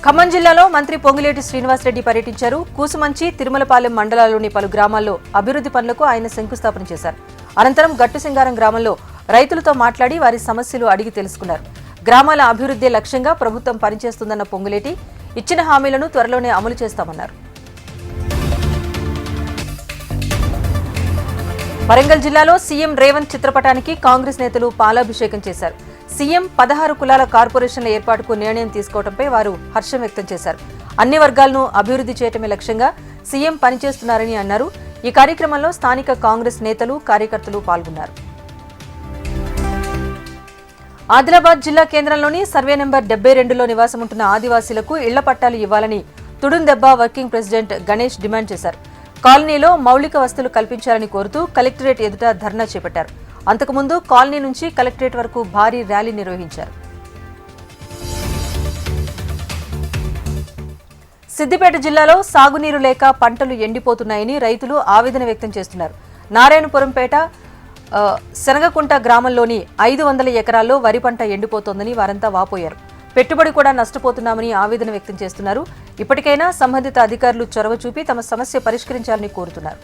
ఖమ్మం జిల్లాలో మంత్రి పొంగులేటి శ్రీనివాసరెడ్డి పర్యటించారు. కూసుమంచి, తిరుమలపాలెం మండలాల్లోని పలు గ్రామాల్లో అభివృద్ధి పనులకు ఆయన శంకుస్థాపన చేశారు. అనంతరం గట్టుసింగారం గ్రామంలో రైతులతో మాట్లాడి వారి సమస్యలు అడిగి తెలుసుకున్నారు. గ్రామాల అభివృద్ధి లక్ష్యంగా ప్రభుత్వం పనిచేస్తుందన్న పొంగులేటి ఇచ్చిన హామీలను త్వరలోనే అమలు చేస్తామన్నారు. వరంగల్ జిల్లాలో సీఎం రేవంత్ చిత్రపటానికి కాంగ్రెస్ నేతలు పాలాభిషేకం చేశారు. సీఎం 16 కులాల కార్పొరేషన్ల ఏర్పాటుకు నిర్ణయం తీసుకోవడంపై వారు హర్షం వ్యక్తం చేశారు. అన్ని వర్గాలను అభివృద్ధి చేయటమే లక్ష్యంగా సీఎం పనిచేస్తున్నారని అన్నారు. ఈ కార్యక్రమంలో స్థానిక కాంగ్రెస్ నేతలు, కార్యకర్తలు పాల్గొన్నారు. ఆదిలాబాద్ జిల్లా కేంద్రంలోని సర్వే నెంబర్ 72లో నివాసముంటున్న ఆదివాసీలకు ఇళ్ల పట్టాలు ఇవ్వాలని Tudumdebba working president Ganesh demand చేశారు. కాలనీలో మౌలిక వసతులు కల్పించాలని కోరుతూ కలెక్టరేట్ ఎదుట ధర్నా చేపట్టారు. అంతకుముందు కాలనీ నుంచి కలెక్టరేట్ వరకు భారీ ర్యాలీ నిర్వహించారు. సిద్దిపేట జిల్లాలో సాగునీరు లేక పంటలు ఎండిపోతున్నాయని రైతులు ఆవేదన వ్యక్తం చేస్తున్నారు. నారాయణపురంపేట శనగకుంట గ్రామంలోని 500 ఎకరాల్లో వరి పంట ఎండిపోతోందని వారంతా వాపోయారు. పెట్టుబడి కూడా నష్టపోతున్నామని ఆవేదన వ్యక్తం చేస్తున్నారు. ఇప్పటికైనా సంబంధిత అధికారులు చొరవ చూపి తమ సమస్య పరిష్కరించాలని కోరుతున్నారు.